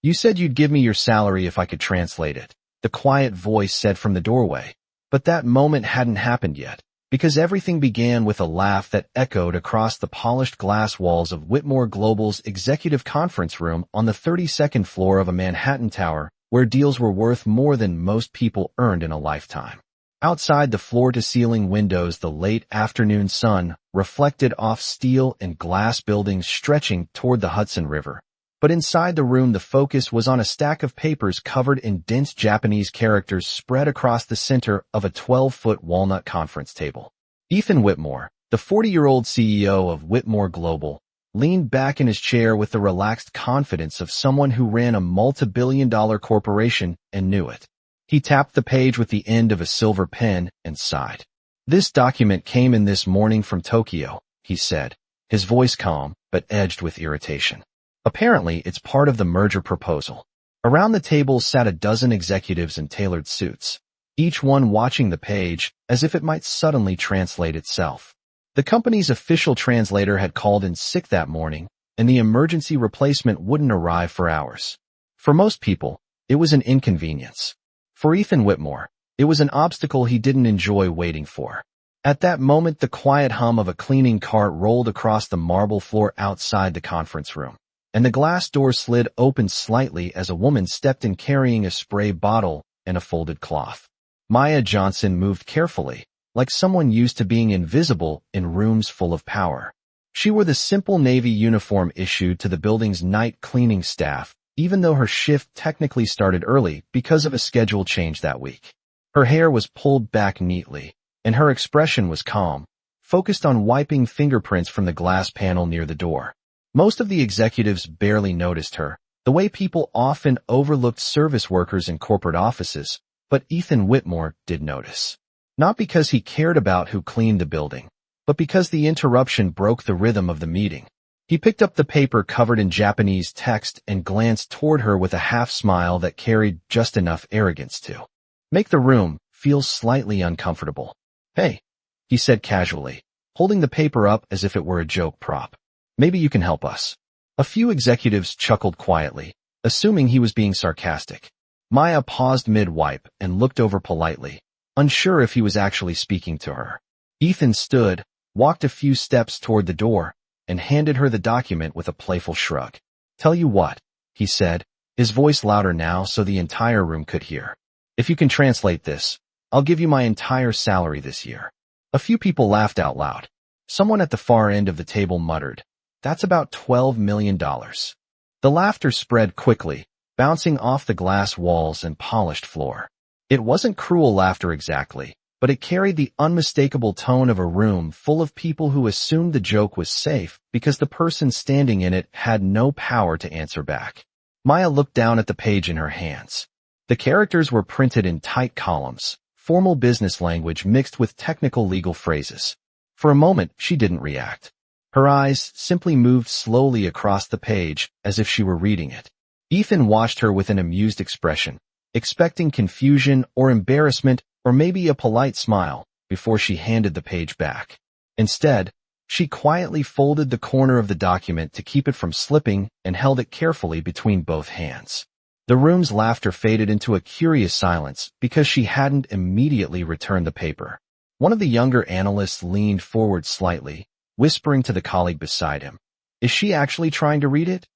You said you'd give me your salary if I could translate it, the quiet voice said from the doorway. But that moment hadn't happened yet, because everything began with a laugh that echoed across the polished glass walls of Whitmore Global's executive conference room on the 32nd floor of a Manhattan tower, where deals were worth more than most people earned in a lifetime. Outside the floor-to-ceiling windows, the late afternoon sun reflected off steel and glass buildings stretching toward the Hudson River. But inside the room, the focus was on a stack of papers covered in dense Japanese characters spread across the center of a 12-foot walnut conference table. Ethan Whitmore, the 40-year-old CEO of Whitmore Global, leaned back in his chair with the relaxed confidence of someone who ran a multi-billion-dollar corporation and knew it. He tapped the page with the end of a silver pen and sighed. "This document came in this morning from Tokyo," he said, his voice calm but edged with irritation. "Apparently, it's part of the merger proposal." Around the table sat a dozen executives in tailored suits, each one watching the page as if it might suddenly translate itself. The company's official translator had called in sick that morning, and the emergency replacement wouldn't arrive for hours. For most people, it was an inconvenience. For Ethan Whitmore, it was an obstacle he didn't enjoy waiting for. At that moment, the quiet hum of a cleaning cart rolled across the marble floor outside the conference room, and the glass door slid open slightly as a woman stepped in carrying a spray bottle and a folded cloth. Maya Johnson moved carefully, like someone used to being invisible in rooms full of power. She wore the simple navy uniform issued to the building's night cleaning staff, even though her shift technically started early because of a schedule change that week. Her hair was pulled back neatly, and her expression was calm, focused on wiping fingerprints from the glass panel near the door. Most of the executives barely noticed her, the way people often overlooked service workers in corporate offices, but Ethan Whitmore did notice. Not because he cared about who cleaned the building, but because the interruption broke the rhythm of the meeting. He picked up the paper covered in Japanese text and glanced toward her with a half-smile that carried just enough arrogance to make the room feel slightly uncomfortable. "Hey," he said casually, holding the paper up as if it were a joke prop. "Maybe you can help us." A few executives chuckled quietly, assuming he was being sarcastic. Maya paused mid-wipe and looked over politely, unsure if he was actually speaking to her. Ethan stood, walked a few steps toward the door, and handed her the document with a playful shrug. "Tell you what," he said, his voice louder now so the entire room could hear. "If you can translate this, I'll give you my entire salary this year." A few people laughed out loud. Someone at the far end of the table muttered, "That's about $12 million. The laughter spread quickly, bouncing off the glass walls and polished floor. It wasn't cruel laughter exactly, but it carried the unmistakable tone of a room full of people who assumed the joke was safe because the person standing in it had no power to answer back. Maya looked down at the page in her hands. The characters were printed in tight columns, formal business language mixed with technical legal phrases. For a moment, she didn't react. Her eyes simply moved slowly across the page as if she were reading it. Ethan watched her with an amused expression, expecting confusion or embarrassment or maybe a polite smile before she handed the page back. Instead, she quietly folded the corner of the document to keep it from slipping and held it carefully between both hands. The room's laughter faded into a curious silence because she hadn't immediately returned the paper. One of the younger analysts leaned forward slightly, whispering to the colleague beside him, "Is she actually trying to read it?"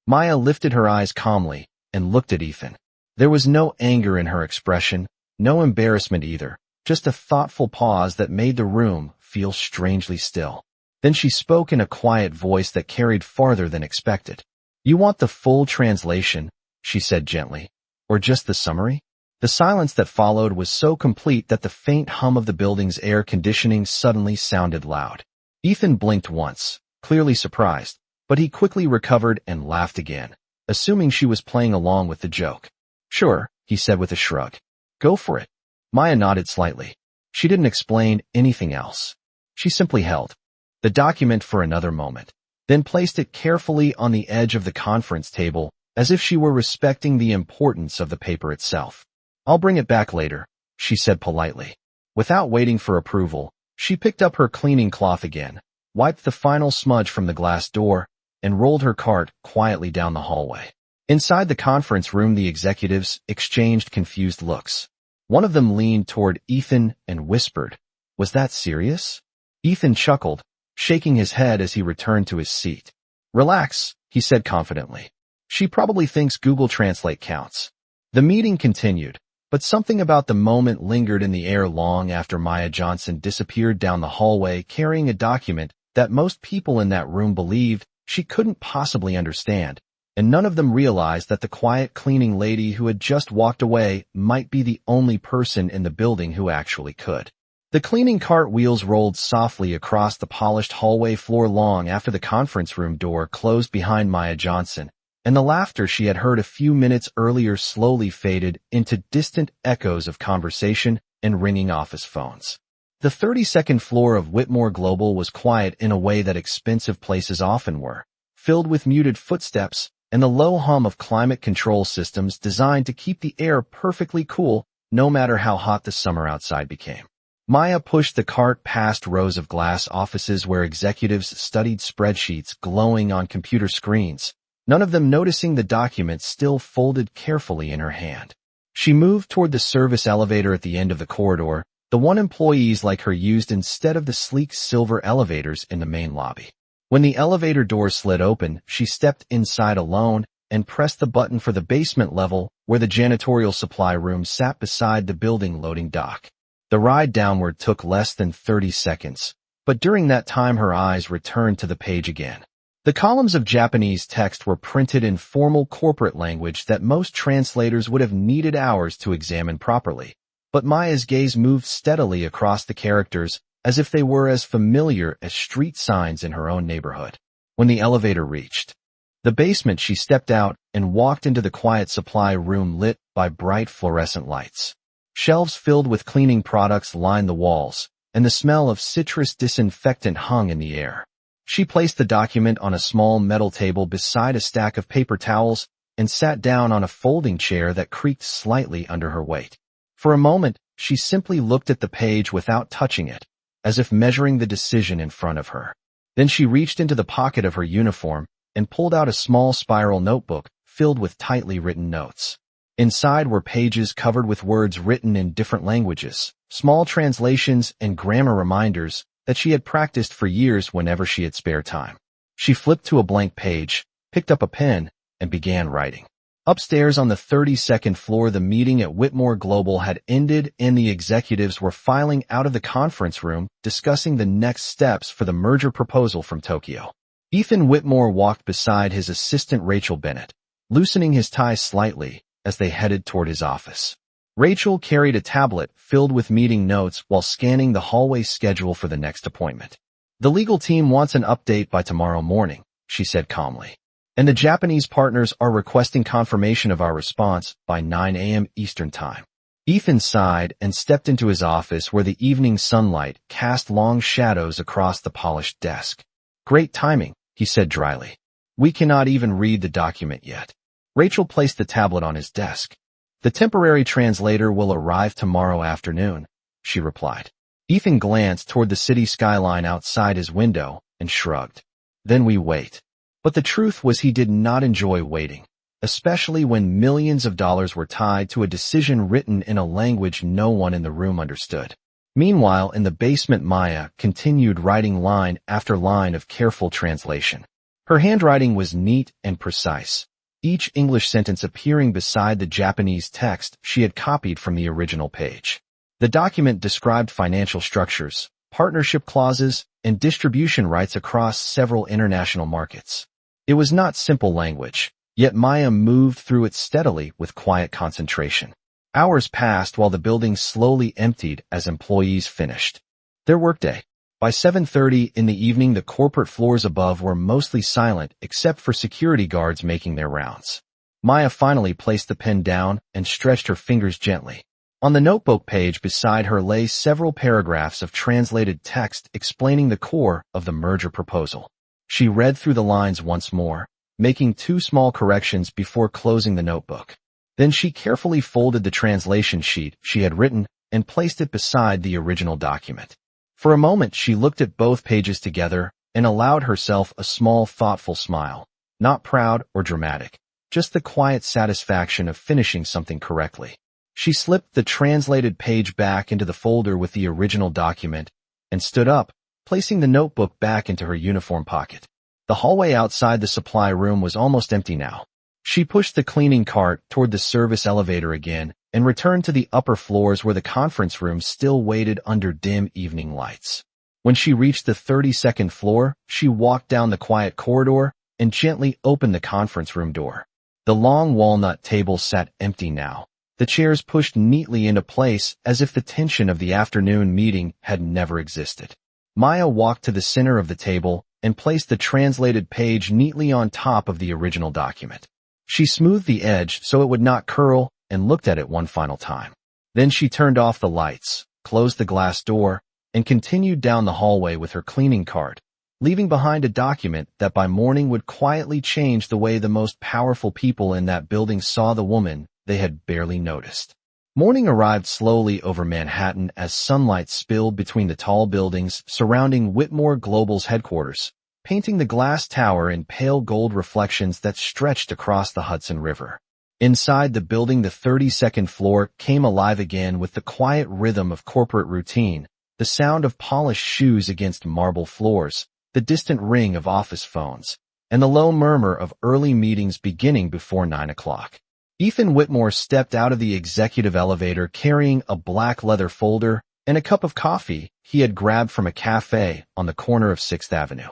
Maya lifted her eyes calmly and looked at Ethan. There was no anger in her expression, no embarrassment either, just a thoughtful pause that made the room feel strangely still. Then she spoke in a quiet voice that carried farther than expected. "You want the full translation," she said gently, "or just the summary?" The silence that followed was so complete that the faint hum of the building's air conditioning suddenly sounded loud. Ethan blinked once, clearly surprised, but he quickly recovered and laughed again, assuming she was playing along with the joke. "Sure," he said with a shrug. "Go for it." Maya nodded slightly. She didn't explain anything else. She simply held the document for another moment, then placed it carefully on the edge of the conference table as if she were respecting the importance of the paper itself. "I'll bring it back later," she said politely. Without waiting for approval, she picked up her cleaning cloth again, wiped the final smudge from the glass door, and rolled her cart quietly down the hallway. Inside the conference room, the executives exchanged confused looks. One of them leaned toward Ethan and whispered, "Was that serious?" Ethan chuckled, shaking his head as he returned to his seat. "Relax," he said confidently. "She probably thinks Google Translate counts." The meeting continued, but something about the moment lingered in the air long after Maya Johnson disappeared down the hallway carrying a document that most people in that room believed she couldn't possibly understand, and none of them realized that the quiet cleaning lady who had just walked away might be the only person in the building who actually could. The cleaning cart wheels rolled softly across the polished hallway floor long after the conference room door closed behind Maya Johnson, and the laughter she had heard a few minutes earlier slowly faded into distant echoes of conversation and ringing office phones. The 32nd floor of Whitmore Global was quiet in a way that expensive places often were, filled with muted footsteps and the low hum of climate control systems designed to keep the air perfectly cool no matter how hot the summer outside became. Maya pushed the cart past rows of glass offices where executives studied spreadsheets glowing on computer screens, none of them noticing the document still folded carefully in her hand. She moved toward the service elevator at the end of the corridor, the one employees like her used instead of the sleek silver elevators in the main lobby. When the elevator door slid open, she stepped inside alone and pressed the button for the basement level where the janitorial supply room sat beside the building loading dock. The ride downward took less than 30 seconds, but during that time her eyes returned to the page again. The columns of Japanese text were printed in formal corporate language that most translators would have needed hours to examine properly, but Maya's gaze moved steadily across the characters as if they were as familiar as street signs in her own neighborhood. When the elevator reached the basement, she stepped out and walked into the quiet supply room lit by bright fluorescent lights. Shelves filled with cleaning products lined the walls, and the smell of citrus disinfectant hung in the air. She placed the document on a small metal table beside a stack of paper towels and sat down on a folding chair that creaked slightly under her weight. For a moment, she simply looked at the page without touching it, as if measuring the decision in front of her. Then she reached into the pocket of her uniform and pulled out a small spiral notebook filled with tightly written notes. Inside were pages covered with words written in different languages, small translations and grammar reminders that she had practiced for years whenever she had spare time. She flipped to a blank page, picked up a pen, and began writing. Upstairs on the 32nd floor, the meeting at Whitmore Global had ended and the executives were filing out of the conference room discussing the next steps for the merger proposal from Tokyo. Ethan Whitmore walked beside his assistant Rachel Bennett, loosening his tie slightly as they headed toward his office. Rachel carried a tablet filled with meeting notes while scanning the hallway schedule for the next appointment. "The legal team wants an update by tomorrow morning," she said calmly. "And the Japanese partners are requesting confirmation of our response by 9 a.m. Eastern Time." Ethan sighed and stepped into his office where the evening sunlight cast long shadows across the polished desk. "Great timing," he said dryly. "We cannot even read the document yet." Rachel placed the tablet on his desk. "The temporary translator will arrive tomorrow afternoon," she replied. Ethan glanced toward the city skyline outside his window and shrugged. "Then we wait." But the truth was he did not enjoy waiting, especially when millions of dollars were tied to a decision written in a language no one in the room understood. Meanwhile, in the basement, Maya continued writing line after line of careful translation. Her handwriting was neat and precise, each English sentence appearing beside the Japanese text she had copied from the original page. The document described financial structures, partnership clauses, and distribution rights across several international markets. It was not simple language, yet Maya moved through it steadily with quiet concentration. Hours passed while the building slowly emptied as employees finished their workday. By 7:30 in the evening, the corporate floors above were mostly silent except for security guards making their rounds. Maya finally placed the pen down and stretched her fingers gently. On the notebook page beside her lay several paragraphs of translated text explaining the core of the merger proposal. She read through the lines once more, making 2 small corrections before closing the notebook. Then she carefully folded the translation sheet she had written and placed it beside the original document. For a moment, she looked at both pages together and allowed herself a small, thoughtful smile, not proud or dramatic, just the quiet satisfaction of finishing something correctly. She slipped the translated page back into the folder with the original document and stood up, placing the notebook back into her uniform pocket. The hallway outside the supply room was almost empty now. She pushed the cleaning cart toward the service elevator again and returned to the upper floors where the conference room still waited under dim evening lights. When she reached the 32nd floor, she walked down the quiet corridor and gently opened the conference room door. The long walnut table sat empty now, the chairs pushed neatly into place as if the tension of the afternoon meeting had never existed. Maya walked to the center of the table and placed the translated page neatly on top of the original document. She smoothed the edge so it would not curl and looked at it one final time. Then she turned off the lights, closed the glass door, and continued down the hallway with her cleaning cart, leaving behind a document that by morning would quietly change the way the most powerful people in that building saw the woman they had barely noticed. Morning arrived slowly over Manhattan as sunlight spilled between the tall buildings surrounding Whitmore Global's headquarters, painting the glass tower in pale gold reflections that stretched across the Hudson River. Inside the building, the 32nd floor came alive again with the quiet rhythm of corporate routine, the sound of polished shoes against marble floors, the distant ring of office phones, and the low murmur of early meetings beginning before 9 o'clock. Ethan Whitmore stepped out of the executive elevator carrying a black leather folder and a cup of coffee he had grabbed from a cafe on the corner of 6th Avenue.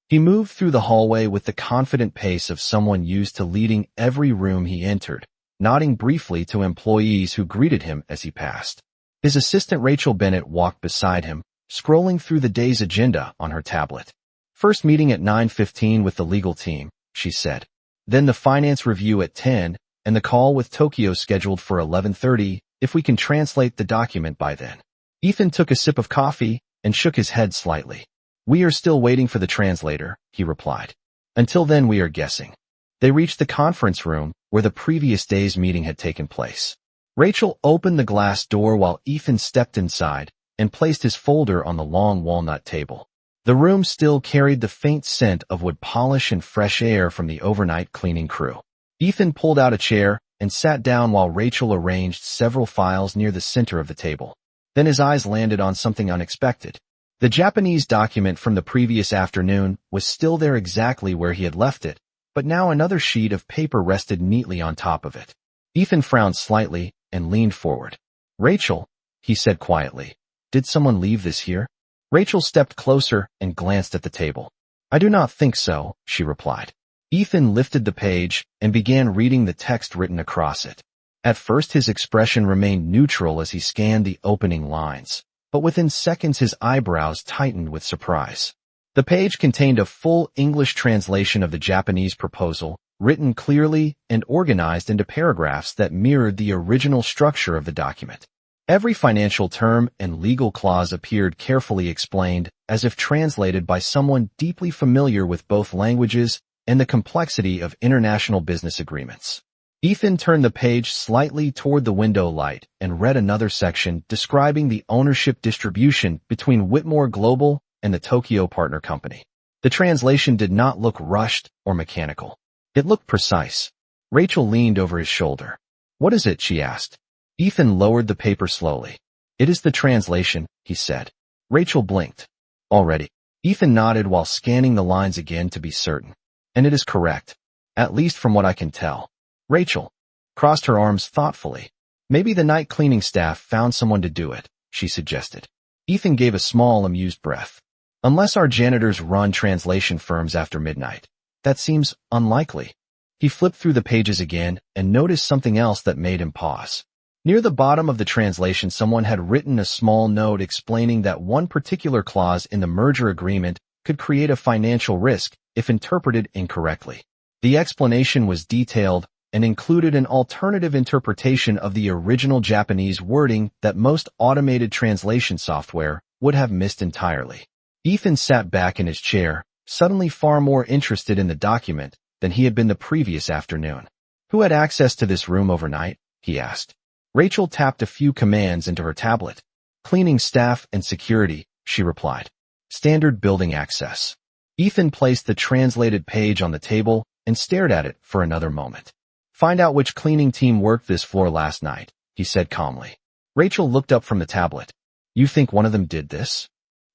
He moved through the hallway with the confident pace of someone used to leading every room he entered, nodding briefly to employees who greeted him as he passed. His assistant Rachel Bennett walked beside him, scrolling through the day's agenda on her tablet. "First meeting at 9:15 with the legal team," she said. "Then the finance review at 10, and the call with Tokyo scheduled for 11:30 if we can translate the document by then." Ethan took a sip of coffee and shook his head slightly. "We are still waiting for the translator," he replied. "Until then we are guessing." They reached the conference room where the previous day's meeting had taken place. Rachel opened the glass door while Ethan stepped inside and placed his folder on the long walnut table. The room still carried the faint scent of wood polish and fresh air from the overnight cleaning crew. Ethan pulled out a chair and sat down while Rachel arranged several files near the center of the table. Then his eyes landed on something unexpected. The Japanese document from the previous afternoon was still there exactly where he had left it, but now another sheet of paper rested neatly on top of it. Ethan frowned slightly and leaned forward. "Rachel," he said quietly, "did someone leave this here?" Rachel stepped closer and glanced at the table. "I do not think so," she replied. Ethan lifted the page and began reading the text written across it. At first his expression remained neutral as he scanned the opening lines, but within seconds his eyebrows tightened with surprise. The page contained a full English translation of the Japanese proposal, written clearly and organized into paragraphs that mirrored the original structure of the document. Every financial term and legal clause appeared carefully explained, as if translated by someone deeply familiar with both languages and the complexity of international business agreements. Ethan turned the page slightly toward the window light and read another section describing the ownership distribution between Whitmore Global and the Tokyo partner company. The translation did not look rushed or mechanical. It looked precise. Rachel leaned over his shoulder. "What is it?" she asked. Ethan lowered the paper slowly. "It is the translation," he said. Rachel blinked. "Already?" Ethan nodded while scanning the lines again to be certain. "And it is correct, at least from what I can tell." Rachel crossed her arms thoughtfully. "Maybe the night cleaning staff found someone to do it," she suggested. Ethan gave a small, amused breath. "Unless our janitors run translation firms after midnight. That seems unlikely." He flipped through the pages again and noticed something else that made him pause. Near the bottom of the translation, someone had written a small note explaining that one particular clause in the merger agreement could create a financial risk if interpreted incorrectly. The explanation was detailed and included an alternative interpretation of the original Japanese wording that most automated translation software would have missed entirely. Ethan sat back in his chair, suddenly far more interested in the document than he had been the previous afternoon. "Who had access to this room overnight?" he asked. Rachel tapped a few commands into her tablet. "Cleaning staff and security," she replied. "Standard building access." Ethan placed the translated page on the table and stared at it for another moment. Find out which cleaning team worked this floor last night, he said calmly. Rachel looked up from the tablet. You think one of them did this?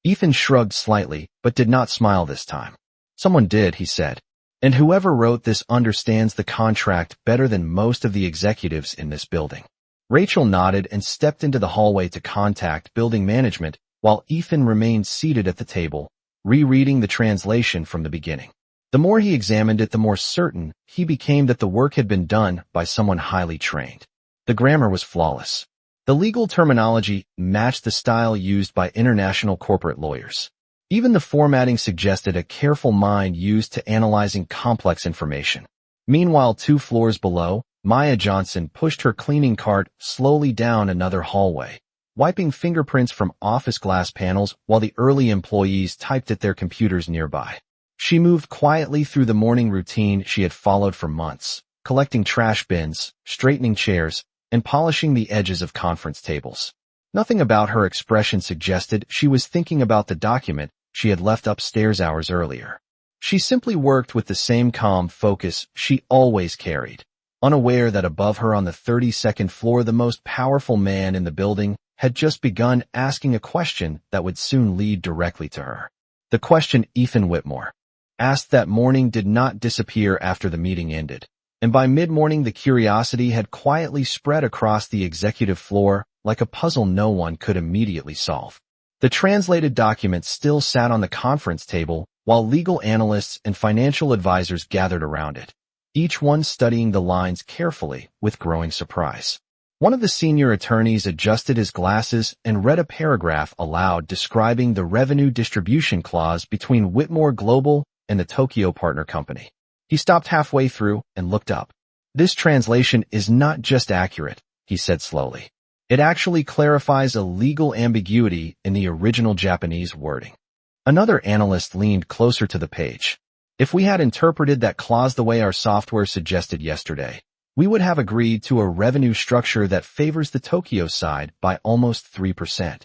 Ethan shrugged slightly, but did not smile this time. Someone did, he said. And whoever wrote this understands the contract better than most of the executives in this building. Rachel nodded and stepped into the hallway to contact building management, while Ethan remained seated at the table, rereading the translation from the beginning. The more he examined it, the more certain he became that the work had been done by someone highly trained. The grammar was flawless. The legal terminology matched the style used by international corporate lawyers. Even the formatting suggested a careful mind used to analyzing complex information. Meanwhile, 2 floors below, Maya Johnson pushed her cleaning cart slowly down another hallway, wiping fingerprints from office glass panels while the early employees typed at their computers nearby. She moved quietly through the morning routine she had followed for months, collecting trash bins, straightening chairs, and polishing the edges of conference tables. Nothing about her expression suggested she was thinking about the document she had left upstairs hours earlier. She simply worked with the same calm focus she always carried, unaware that above her on the 32nd floor the most powerful man in the building had just begun asking a question that would soon lead directly to her. The question Ethan Whitmore asked that morning did not disappear after the meeting ended, and by mid-morning the curiosity had quietly spread across the executive floor like a puzzle no one could immediately solve. The translated document still sat on the conference table while legal analysts and financial advisors gathered around it, each one studying the lines carefully with growing surprise. One of the senior attorneys adjusted his glasses and read a paragraph aloud describing the revenue distribution clause between Whitmore Global and the Tokyo partner company. He stopped halfway through and looked up. This translation is not just accurate, he said slowly. It actually clarifies a legal ambiguity in the original Japanese wording. Another analyst leaned closer to the page. If we had interpreted that clause the way our software suggested yesterday, we would have agreed to a revenue structure that favors the Tokyo side by almost 3%.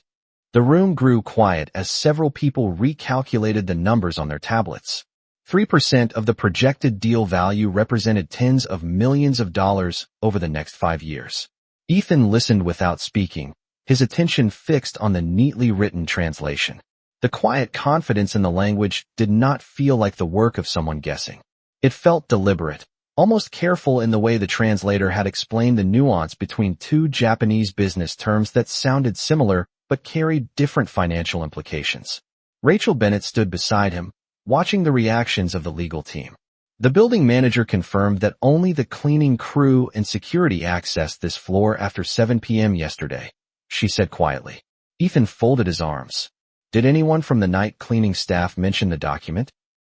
The room grew quiet as several people recalculated the numbers on their tablets. 3% of the projected deal value represented tens of millions of dollars over the next 5 years. Ethan listened without speaking, his attention fixed on the neatly written translation. The quiet confidence in the language did not feel like the work of someone guessing. It felt deliberate, almost careful in the way the translator had explained the nuance between 2 Japanese business terms that sounded similar but carried different financial implications. Rachel Bennett stood beside him, watching the reactions of the legal team. The building manager confirmed that only the cleaning crew and security accessed this floor after 7 p.m. yesterday, she said quietly. Ethan folded his arms. Did anyone from the night cleaning staff mention the document?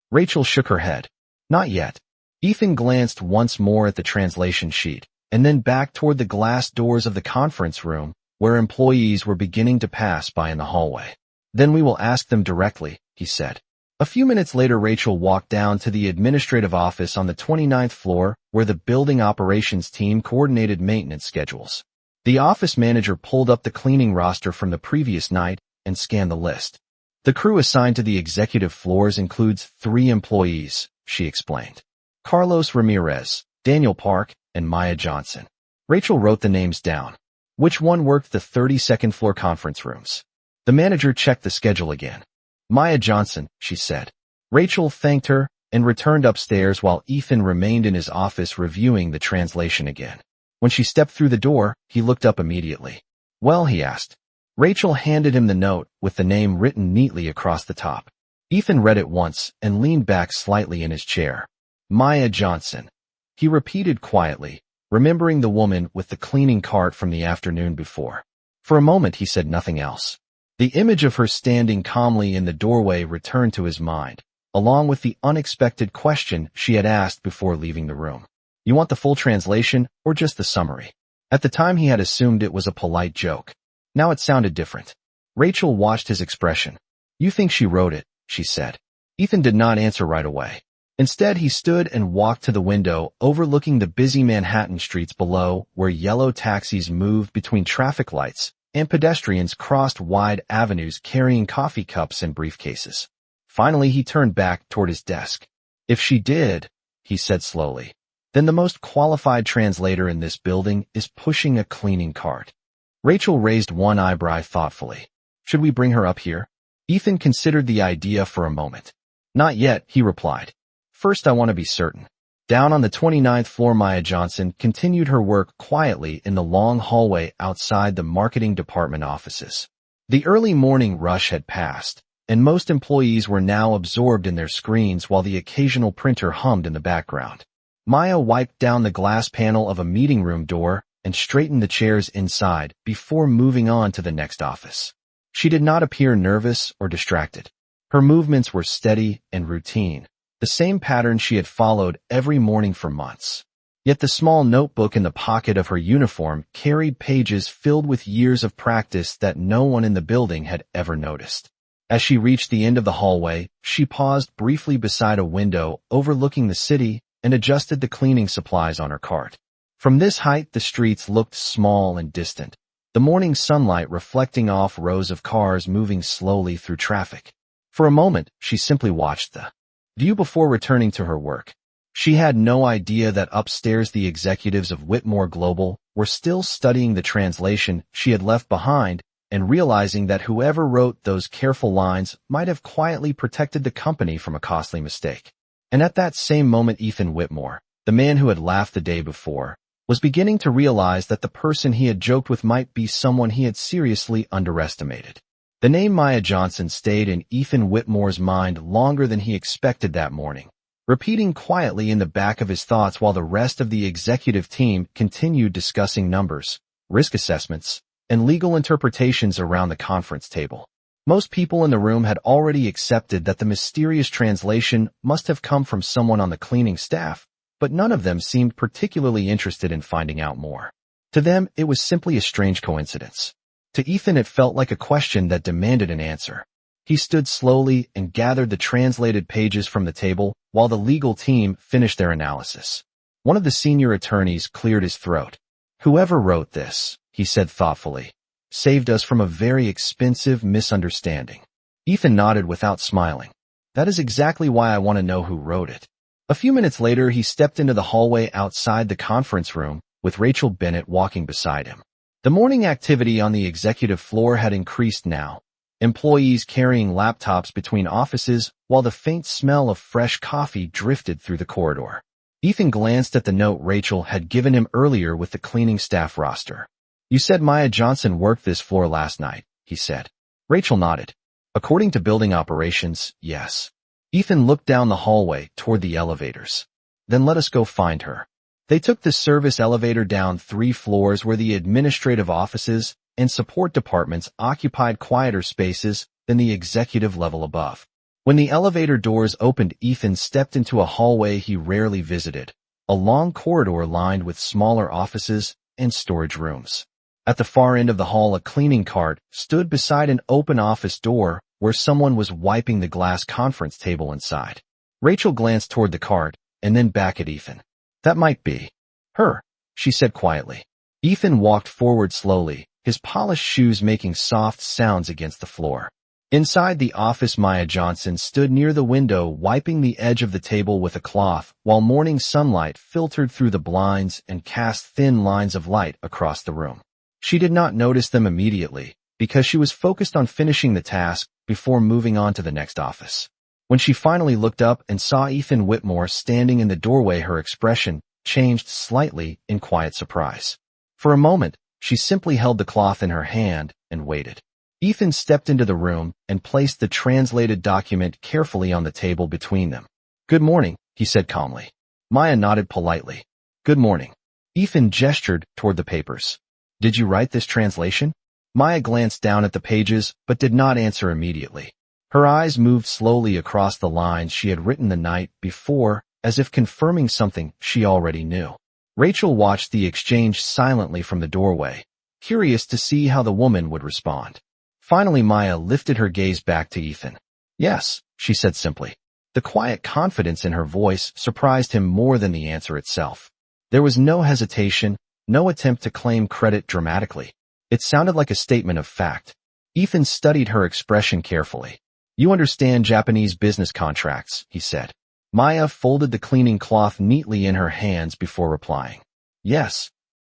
Rachel shook her head. Not yet. Ethan glanced once more at the translation sheet, and then back toward the glass doors of the conference room, where employees were beginning to pass by in the hallway. Then we will ask them directly, he said. A few minutes later, Rachel walked down to the administrative office on the 29th floor where the building operations team coordinated maintenance schedules. The office manager pulled up the cleaning roster from the previous night and scanned the list. The crew assigned to the executive floors includes 3 employees, she explained. Carlos Ramirez, Daniel Park, and Maya Johnson. Rachel wrote the names down. Which one worked the 32nd floor conference rooms? The manager checked the schedule again. Maya Johnson, she said. Rachel thanked her and returned upstairs while Ethan remained in his office reviewing the translation again. When she stepped through the door, he looked up immediately. Well, he asked. Rachel handed him the note with the name written neatly across the top. Ethan read it once and leaned back slightly in his chair. Maya Johnson. He repeated quietly, remembering the woman with the cleaning cart from the afternoon before. For a moment he said nothing else. The image of her standing calmly in the doorway returned to his mind, along with the unexpected question she had asked before leaving the room. You want the full translation or just the summary? At the time he had assumed it was a polite joke. Now it sounded different. Rachel watched his expression. You think she wrote it, she said. Ethan did not answer right away. Instead, he stood and walked to the window overlooking the busy Manhattan streets below where yellow taxis moved between traffic lights and pedestrians crossed wide avenues carrying coffee cups and briefcases. Finally, he turned back toward his desk. If she did, he said slowly, Then the most qualified translator in this building is pushing a cleaning cart. Rachel raised one eyebrow thoughtfully. Should we bring her up here? Ethan considered the idea for a moment. Not yet, he replied. First, I want to be certain. Down on the 29th floor, Maya Johnson continued her work quietly in the long hallway outside the marketing department offices. The early morning rush had passed, and most employees were now absorbed in their screens while the occasional printer hummed in the background. Maya wiped down the glass panel of a meeting room door and straightened the chairs inside before moving on to the next office. She did not appear nervous or distracted. Her movements were steady and routine, the same pattern she had followed every morning for months. Yet the small notebook in the pocket of her uniform carried pages filled with years of practice that no one in the building had ever noticed. As she reached the end of the hallway, she paused briefly beside a window overlooking the city and adjusted the cleaning supplies on her cart. From this height, the streets looked small and distant, the morning sunlight reflecting off rows of cars moving slowly through traffic. For a moment, she simply watched the view before returning to her work. She had no idea that upstairs the executives of Whitmore Global were still studying the translation she had left behind and realizing that whoever wrote those careful lines might have quietly protected the company from a costly mistake. And at that same moment, Ethan Whitmore, the man who had laughed the day before, was beginning to realize that the person he had joked with might be someone he had seriously underestimated. The name Maya Johnson stayed in Ethan Whitmore's mind longer than he expected that morning, repeating quietly in the back of his thoughts while the rest of the executive team continued discussing numbers, risk assessments, and legal interpretations around the conference table. Most people in the room had already accepted that the mysterious translation must have come from someone on the cleaning staff, but none of them seemed particularly interested in finding out more. To them, it was simply a strange coincidence. To Ethan, it felt like a question that demanded an answer. He stood slowly and gathered the translated pages from the table while the legal team finished their analysis. One of the senior attorneys cleared his throat. Whoever wrote this, he said thoughtfully, saved us from a very expensive misunderstanding. Ethan nodded without smiling. That is exactly why I want to know who wrote it. A few minutes later, he stepped into the hallway outside the conference room, with Rachel Bennett walking beside him. The morning activity on the executive floor had increased now, employees carrying laptops between offices while the faint smell of fresh coffee drifted through the corridor. Ethan glanced at the note Rachel had given him earlier with the cleaning staff roster. You said Maya Johnson worked this floor last night, he said. Rachel nodded. According to building operations, yes. Ethan looked down the hallway toward the elevators. Then let us go find her. They took the service elevator down 3 floors where the administrative offices and support departments occupied quieter spaces than the executive level above. When the elevator doors opened, Ethan stepped into a hallway he rarely visited, a long corridor lined with smaller offices and storage rooms. At the far end of the hall, a cleaning cart stood beside an open office door where someone was wiping the glass conference table inside. Rachel glanced toward the cart and then back at Ethan. That might be her, she said quietly. Ethan walked forward slowly, his polished shoes making soft sounds against the floor. Inside the office, Maya Johnson stood near the window wiping the edge of the table with a cloth while morning sunlight filtered through the blinds and cast thin lines of light across the room. She did not notice them immediately because she was focused on finishing the task before moving on to the next office. When she finally looked up and saw Ethan Whitmore standing in the doorway, her expression changed slightly in quiet surprise. For a moment, she simply held the cloth in her hand and waited. Ethan stepped into the room and placed the translated document carefully on the table between them. Good morning, he said calmly. Maya nodded politely. Good morning. Ethan gestured toward the papers. Did you write this translation? Maya glanced down at the pages but did not answer immediately. Her eyes moved slowly across the lines she had written the night before, as if confirming something she already knew. Rachel watched the exchange silently from the doorway, curious to see how the woman would respond. Finally, Maya lifted her gaze back to Ethan. Yes, she said simply. The quiet confidence in her voice surprised him more than the answer itself. There was no hesitation, no attempt to claim credit dramatically. It sounded like a statement of fact. Ethan studied her expression carefully. You understand Japanese business contracts, he said. Maya folded the cleaning cloth neatly in her hands before replying. Yes.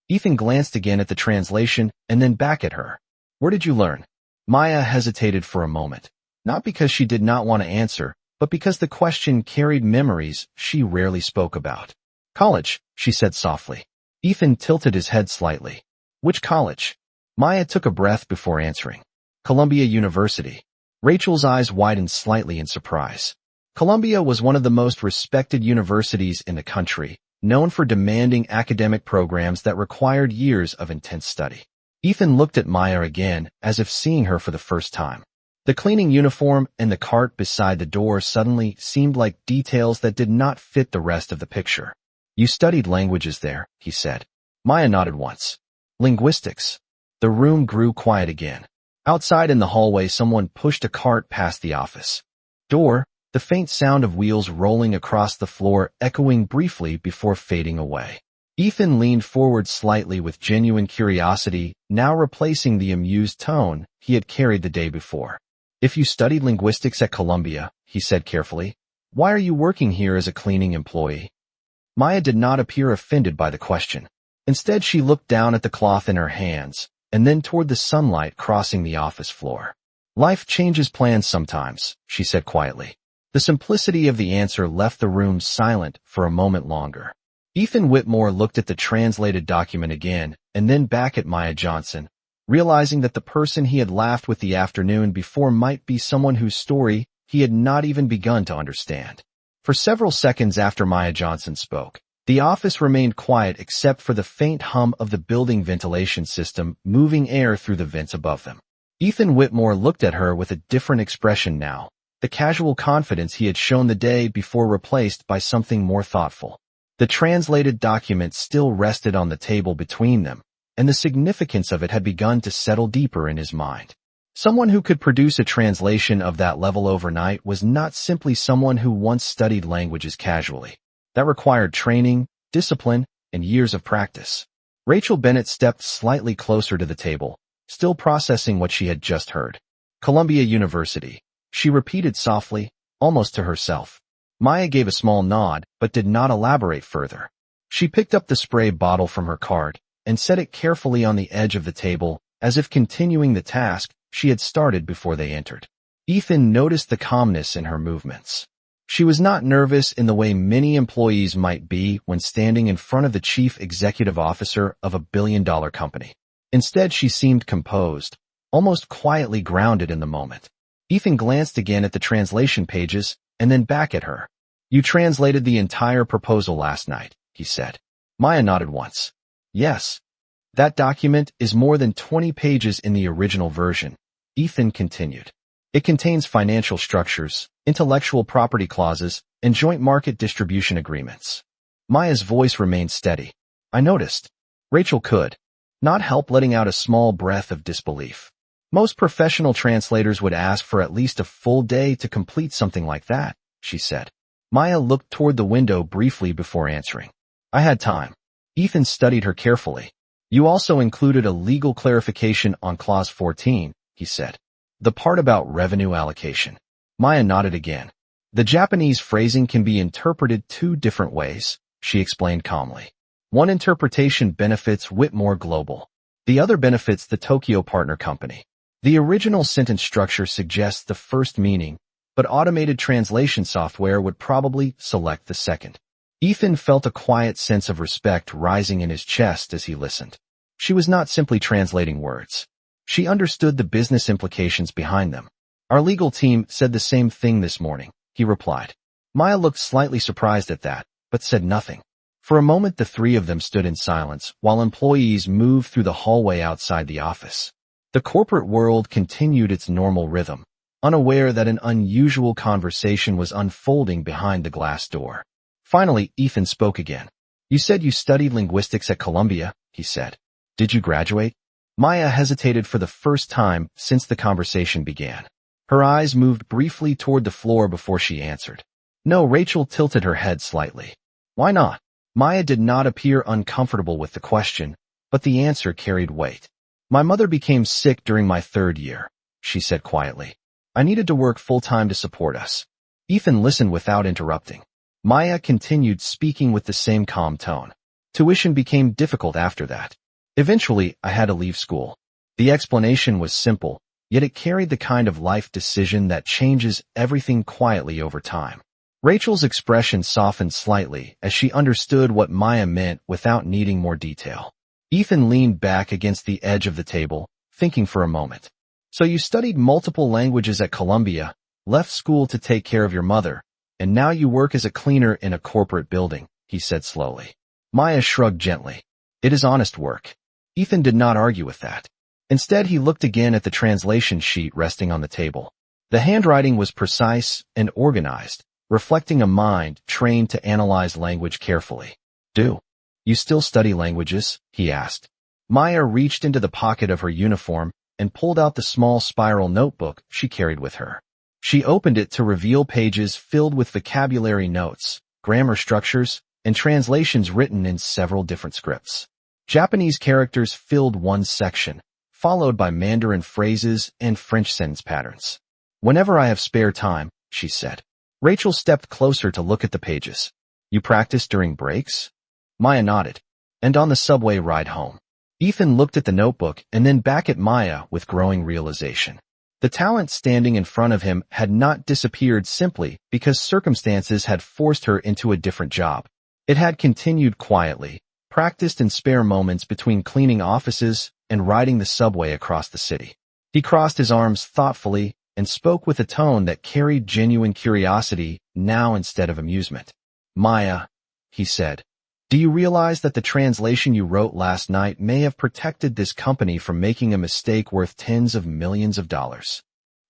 Ethan glanced again at the translation and then back at her. Where did you learn? Maya hesitated for a moment, not because she did not want to answer, but because the question carried memories she rarely spoke about. College, she said softly. Ethan tilted his head slightly. Which college? Maya took a breath before answering. Columbia University. Rachel's eyes widened slightly in surprise. Columbia was one of the most respected universities in the country, known for demanding academic programs that required years of intense study. Ethan looked at Maya again, as if seeing her for the first time. The cleaning uniform and the cart beside the door suddenly seemed like details that did not fit the rest of the picture. You studied languages there, he said. Maya nodded once. Linguistics. The room grew quiet again. Outside in the hallway, someone pushed a cart past the office door, the faint sound of wheels rolling across the floor echoing briefly before fading away. Ethan leaned forward slightly with genuine curiosity, now replacing the amused tone he had carried the day before. If you studied linguistics at Columbia, he said carefully, why are you working here as a cleaning employee? Maya did not appear offended by the question. Instead, she looked down at the cloth in her hands, and then toward the sunlight crossing the office floor. Life changes plans sometimes, she said quietly. The simplicity of the answer left the room silent for a moment longer. Ethan Whitmore looked at the translated document again, and then back at Maya Johnson, realizing that the person he had laughed with the afternoon before might be someone whose story he had not even begun to understand. For several seconds after Maya Johnson spoke, the office remained quiet except for the faint hum of the building ventilation system moving air through the vents above them. Ethan Whitmore looked at her with a different expression now, the casual confidence he had shown the day before replaced by something more thoughtful. The translated document still rested on the table between them, and the significance of it had begun to settle deeper in his mind. Someone who could produce a translation of that level overnight was not simply someone who once studied languages casually. That required training, discipline, and years of practice. Rachel Bennett stepped slightly closer to the table, still processing what she had just heard. Columbia University, she repeated softly, almost to herself. Maya gave a small nod, but did not elaborate further. She picked up the spray bottle from her cart and set it carefully on the edge of the table, as if continuing the task she had started before they entered. Ethan noticed the calmness in her movements. She was not nervous in the way many employees might be when standing in front of the chief executive officer of a billion-dollar company. Instead, she seemed composed, almost quietly grounded in the moment. Ethan glanced again at the translation pages and then back at her. You translated the entire proposal last night, he said. Maya nodded once. Yes. That document is more than 20 pages in the original version, Ethan continued. It contains financial structures, intellectual property clauses, and joint market distribution agreements. Maya's voice remained steady. I noticed. Rachel could not help letting out a small breath of disbelief. Most professional translators would ask for at least a full day to complete something like that, she said. Maya looked toward the window briefly before answering. I had time. Ethan studied her carefully. You also included a legal clarification on Clause 14, he said. The part about revenue allocation. Maya nodded again. The Japanese phrasing can be interpreted two different ways, she explained calmly. One interpretation benefits Whitmore Global. The other benefits the Tokyo partner company. The original sentence structure suggests the first meaning, but automated translation software would probably select the second. Ethan felt a quiet sense of respect rising in his chest as he listened. She was not simply translating words. She understood the business implications behind them. Our legal team said the same thing this morning, he replied. Maya looked slightly surprised at that, but said nothing. For a moment the three of them stood in silence while employees moved through the hallway outside the office. The corporate world continued its normal rhythm, unaware that an unusual conversation was unfolding behind the glass door. Finally, Ethan spoke again. You said you studied linguistics at Columbia, he said. Did you graduate? Maya hesitated for the first time since the conversation began. Her eyes moved briefly toward the floor before she answered. No, Rachel tilted her head slightly. Why not? Maya did not appear uncomfortable with the question, but the answer carried weight. My mother became sick during my third year, she said quietly. I needed to work full-time to support us. Ethan listened without interrupting. Maya continued speaking with the same calm tone. Tuition became difficult after that. Eventually, I had to leave school. The explanation was simple, yet it carried the kind of life decision that changes everything quietly over time. Rachel's expression softened slightly as she understood what Maya meant without needing more detail. Ethan leaned back against the edge of the table, thinking for a moment. So you studied multiple languages at Columbia, left school to take care of your mother, and now you work as a cleaner in a corporate building, he said slowly. Maya shrugged gently. It is honest work. Ethan did not argue with that. Instead, he looked again at the translation sheet resting on the table. The handwriting was precise and organized, reflecting a mind trained to analyze language carefully. Do you still study languages? He asked. Maya reached into the pocket of her uniform and pulled out the small spiral notebook she carried with her. She opened it to reveal pages filled with vocabulary notes, grammar structures, and translations written in several different scripts. Japanese characters filled one section, followed by Mandarin phrases and French sentence patterns. Whenever I have spare time, she said. Rachel stepped closer to look at the pages. You practice during breaks? Maya nodded. And on the subway ride home. Ethan looked at the notebook and then back at Maya with growing realization. The talent standing in front of him had not disappeared simply because circumstances had forced her into a different job. It had continued quietly, practiced in spare moments between cleaning offices and riding the subway across the city. He crossed his arms thoughtfully and spoke with a tone that carried genuine curiosity now instead of amusement. Maya, he said, do you realize that the translation you wrote last night may have protected this company from making a mistake worth tens of millions of dollars?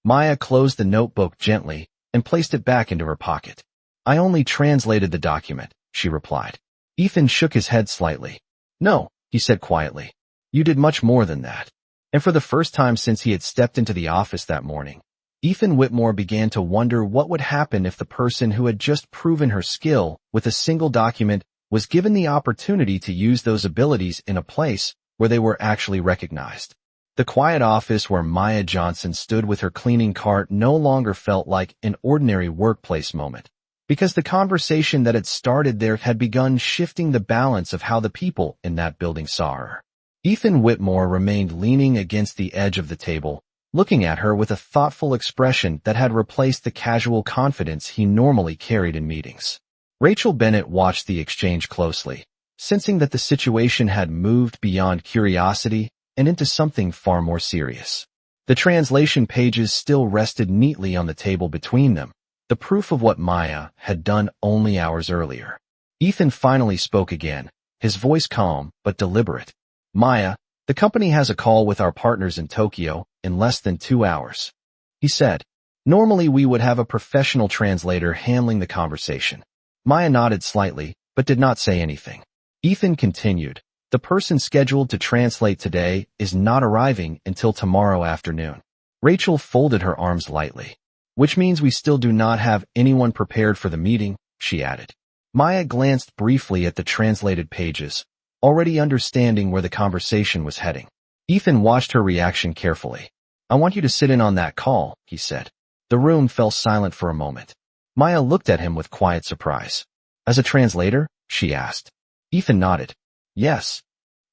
Maya closed the notebook gently and placed it back into her pocket. I only translated the document, she replied. Ethan shook his head slightly. No, he said quietly. You did much more than that. And for the first time since he had stepped into the office that morning, Ethan Whitmore began to wonder what would happen if the person who had just proven her skill with a single document was given the opportunity to use those abilities in a place where they were actually recognized. The quiet office where Maya Johnson stood with her cleaning cart no longer felt like an ordinary workplace moment, because the conversation that had started there had begun shifting the balance of how the people in that building saw her. Ethan Whitmore remained leaning against the edge of the table, looking at her with a thoughtful expression that had replaced the casual confidence he normally carried in meetings. Rachel Bennett watched the exchange closely, sensing that the situation had moved beyond curiosity and into something far more serious. The translation pages still rested neatly on the table between them, the proof of what Maya had done only hours earlier. Ethan finally spoke again, his voice calm but deliberate. Maya, the company has a call with our partners in Tokyo in less than 2 hours. He said, normally we would have a professional translator handling the conversation. Maya nodded slightly, but did not say anything. Ethan continued, the person scheduled to translate today is not arriving until tomorrow afternoon. Rachel folded her arms lightly. Which means we still do not have anyone prepared for the meeting, she added. Maya glanced briefly at the translated pages, already understanding where the conversation was heading. Ethan watched her reaction carefully. I want you to sit in on that call, he said. The room fell silent for a moment. Maya looked at him with quiet surprise. As a translator? She asked. Ethan nodded. Yes.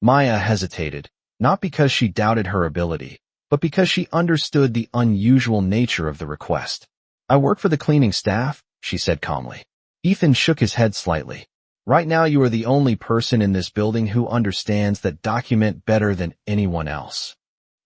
Maya hesitated, not because she doubted her ability, but because she understood the unusual nature of the request. I work for the cleaning staff, she said calmly. Ethan shook his head slightly. Right now you are the only person in this building who understands that document better than anyone else.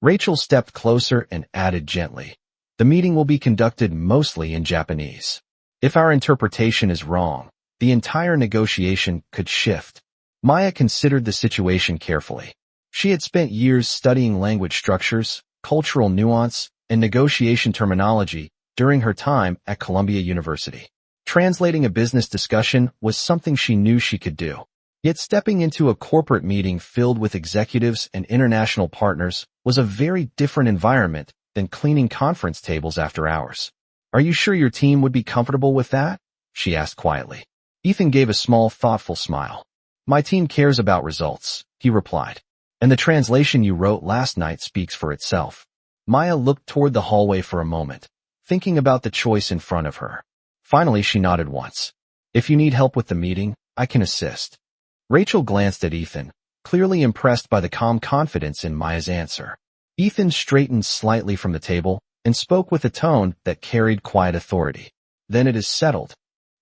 Rachel stepped closer and added gently, the meeting will be conducted mostly in Japanese. If our interpretation is wrong, the entire negotiation could shift. Maya considered the situation carefully. She had spent years studying language structures, cultural nuance, and negotiation terminology during her time at Columbia University. Translating a business discussion was something she knew she could do. Yet stepping into a corporate meeting filled with executives and international partners was a very different environment than cleaning conference tables after hours. Are you sure your team would be comfortable with that? She asked quietly. Ethan gave a small, thoughtful smile. My team cares about results, he replied. And the translation you wrote last night speaks for itself. Maya looked toward the hallway for a moment, thinking about the choice in front of her. Finally, she nodded once. If you need help with the meeting, I can assist. Rachel glanced at Ethan, clearly impressed by the calm confidence in Maya's answer. Ethan straightened slightly from the table and spoke with a tone that carried quiet authority. Then it is settled.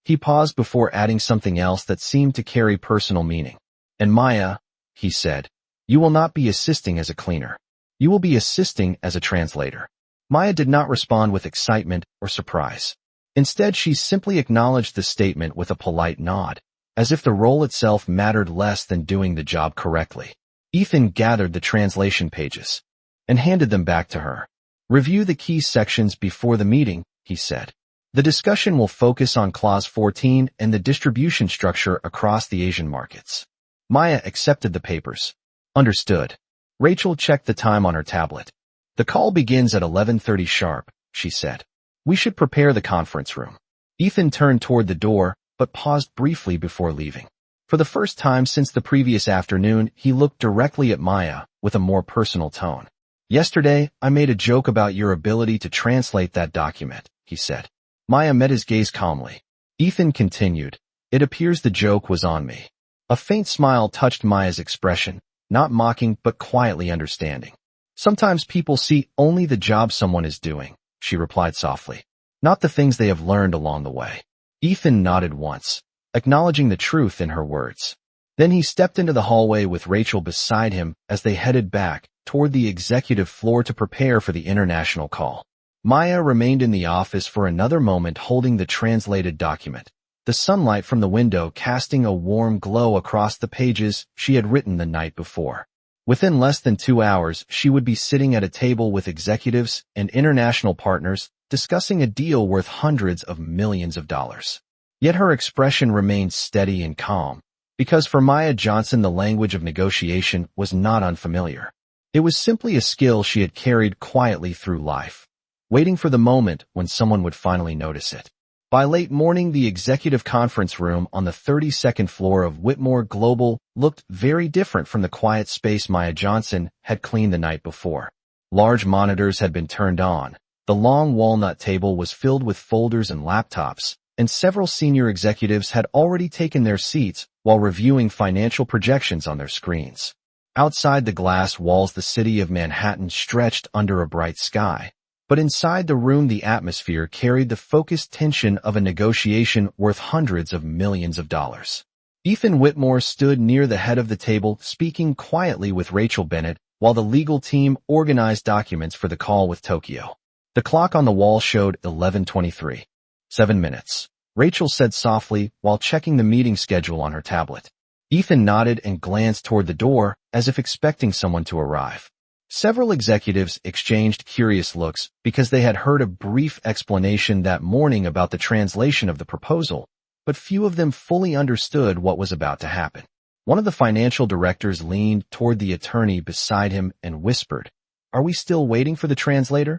He paused before adding something else that seemed to carry personal meaning. And Maya, he said, you will not be assisting as a cleaner. You will be assisting as a translator. Maya did not respond with excitement or surprise. Instead, she simply acknowledged the statement with a polite nod, as if the role itself mattered less than doing the job correctly. Ethan gathered the translation pages and handed them back to her. Review the key sections before the meeting, he said. The discussion will focus on Clause 14 and the distribution structure across the Asian markets. Maya accepted the papers. Understood. Rachel checked the time on her tablet. The call begins at 11:30 sharp, she said. We should prepare the conference room. Ethan turned toward the door, but paused briefly before leaving. For the first time since the previous afternoon, he looked directly at Maya with a more personal tone. Yesterday, I made a joke about your ability to translate that document, he said. Maya met his gaze calmly. Ethan continued, it appears the joke was on me. A faint smile touched Maya's expression, not mocking but quietly understanding. Sometimes people see only the job someone is doing, she replied softly, not the things they have learned along the way. Ethan nodded once, acknowledging the truth in her words. Then he stepped into the hallway with Rachel beside him as they headed back toward the executive floor to prepare for the international call. Maya remained in the office for another moment holding the translated document, the sunlight from the window casting a warm glow across the pages she had written the night before. Within less than 2 hours, she would be sitting at a table with executives and international partners discussing a deal worth hundreds of millions of dollars. Yet her expression remained steady and calm, because for Maya Johnson the language of negotiation was not unfamiliar. It was simply a skill she had carried quietly through life, waiting for the moment when someone would finally notice it. By late morning, the executive conference room on the 32nd floor of Whitmore Global looked very different from the quiet space Maya Johnson had cleaned the night before. Large monitors had been turned on, the long walnut table was filled with folders and laptops, and several senior executives had already taken their seats while reviewing financial projections on their screens. Outside the glass walls, the city of Manhattan stretched under a bright sky. But inside the room, the atmosphere carried the focused tension of a negotiation worth hundreds of millions of dollars. Ethan Whitmore stood near the head of the table, speaking quietly with Rachel Bennett, while the legal team organized documents for the call with Tokyo. The clock on the wall showed 11:23. 7 minutes. Rachel said softly while checking the meeting schedule on her tablet. Ethan nodded and glanced toward the door, as if expecting someone to arrive. Several executives exchanged curious looks because they had heard a brief explanation that morning about the translation of the proposal, but few of them fully understood what was about to happen. One of the financial directors leaned toward the attorney beside him and whispered, "Are we still waiting for the translator?"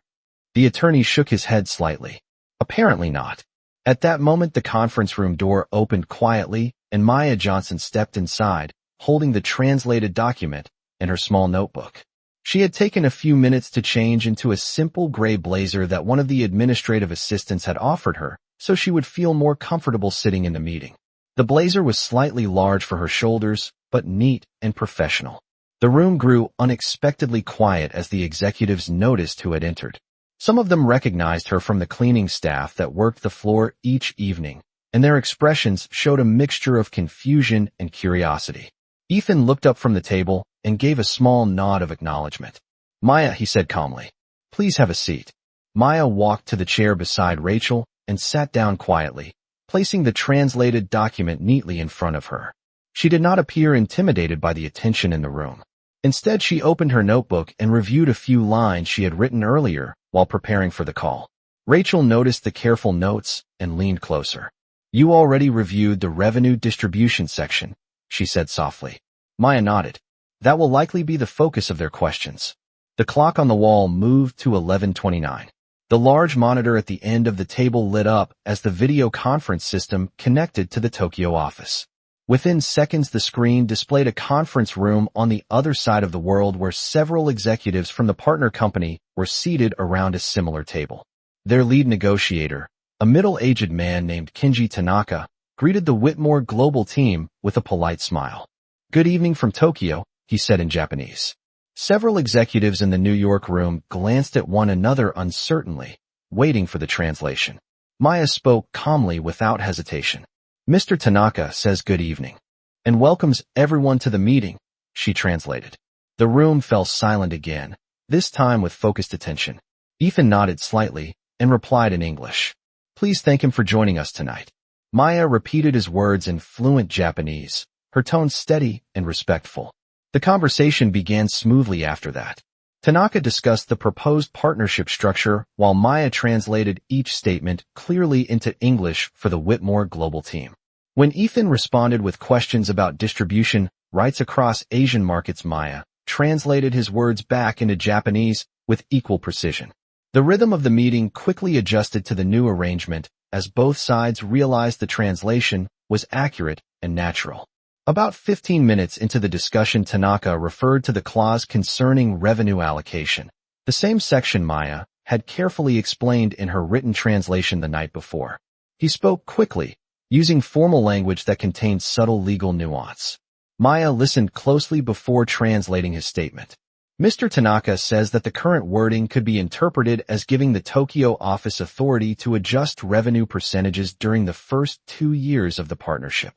The attorney shook his head slightly. Apparently not. At that moment, the conference room door opened quietly, and Maya Johnson stepped inside, holding the translated document and her small notebook. She had taken a few minutes to change into a simple gray blazer that one of the administrative assistants had offered her, so she would feel more comfortable sitting in the meeting. The blazer was slightly large for her shoulders, but neat and professional. The room grew unexpectedly quiet as the executives noticed who had entered. Some of them recognized her from the cleaning staff that worked the floor each evening, and their expressions showed a mixture of confusion and curiosity. Ethan looked up from the table and gave a small nod of acknowledgement. "Maya," he said calmly, "please have a seat." Maya walked to the chair beside Rachel and sat down quietly, placing the translated document neatly in front of her. She did not appear intimidated by the attention in the room. Instead, she opened her notebook and reviewed a few lines she had written earlier while preparing for the call. Rachel noticed the careful notes and leaned closer. "You already reviewed the revenue distribution section," she said softly. Maya nodded. "That will likely be the focus of their questions." The clock on the wall moved to 11:29. The large monitor at the end of the table lit up as the video conference system connected to the Tokyo office. Within seconds, the screen displayed a conference room on the other side of the world where several executives from the partner company were seated around a similar table. Their lead negotiator, a middle-aged man named Kenji Tanaka, greeted the Whitmore Global team with a polite smile. "Good evening from Tokyo," he said in Japanese. Several executives in the New York room glanced at one another uncertainly, waiting for the translation. Maya spoke calmly without hesitation. "Mr. Tanaka says good evening and welcomes everyone to the meeting," she translated. The room fell silent again, this time with focused attention. Ethan nodded slightly and replied in English. "Please thank him for joining us tonight." Maya repeated his words in fluent Japanese, her tone steady and respectful. The conversation began smoothly after that. Tanaka discussed the proposed partnership structure while Maya translated each statement clearly into English for the Whitmore Global team. When Ethan responded with questions about distribution rights across Asian markets, Maya translated his words back into Japanese with equal precision. The rhythm of the meeting quickly adjusted to the new arrangement as both sides realized the translation was accurate and natural. About 15 minutes into the discussion, Tanaka referred to the clause concerning revenue allocation, the same section Maya had carefully explained in her written translation the night before. He spoke quickly, using formal language that contained subtle legal nuance. Maya listened closely before translating his statement. "Mr. Tanaka says that the current wording could be interpreted as giving the Tokyo office authority to adjust revenue percentages during the first 2 years of the partnership."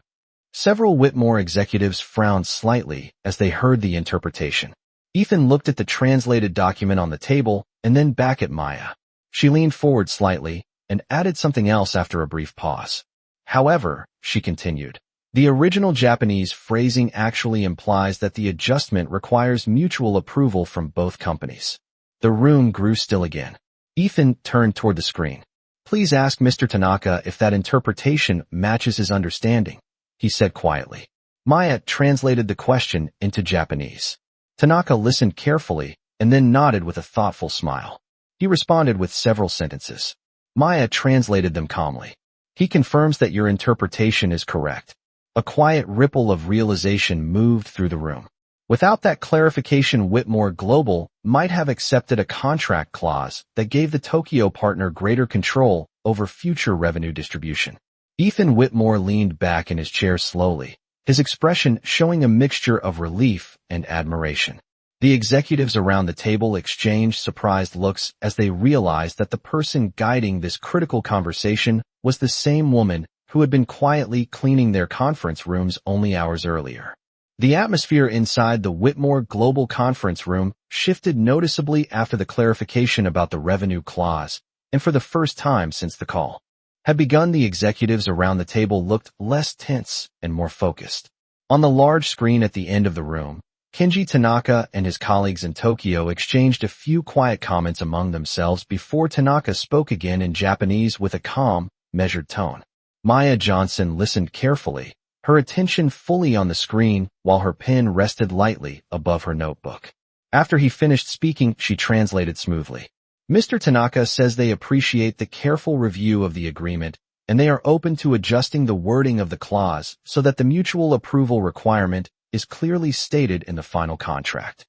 Several Whitmore executives frowned slightly as they heard the interpretation. Ethan looked at the translated document on the table and then back at Maya. She leaned forward slightly and added something else after a brief pause. "However," she continued, "the original Japanese phrasing actually implies that the adjustment requires mutual approval from both companies." The room grew still again. Ethan turned toward the screen. "Please ask Mr. Tanaka if that interpretation matches his understanding," he said quietly. Maya translated the question into Japanese. Tanaka listened carefully and then nodded with a thoughtful smile. He responded with several sentences. Maya translated them calmly. "He confirms that your interpretation is correct." A quiet ripple of realization moved through the room. Without that clarification, Whitmore Global might have accepted a contract clause that gave the Tokyo partner greater control over future revenue distribution. Ethan Whitmore leaned back in his chair slowly, his expression showing a mixture of relief and admiration. The executives around the table exchanged surprised looks as they realized that the person guiding this critical conversation was the same woman who had been quietly cleaning their conference rooms only hours earlier. The atmosphere inside the Whitmore Global conference room shifted noticeably after the clarification about the revenue clause, and for the first time since the call had begun, the executives around the table looked less tense and more focused. On the large screen at the end of the room, Kenji Tanaka and his colleagues in Tokyo exchanged a few quiet comments among themselves before Tanaka spoke again in Japanese with a calm, measured tone. Maya Johnson listened carefully, her attention fully on the screen while her pen rested lightly above her notebook. After he finished speaking, she translated smoothly. "Mr. Tanaka says they appreciate the careful review of the agreement, and they are open to adjusting the wording of the clause so that the mutual approval requirement is clearly stated in the final contract."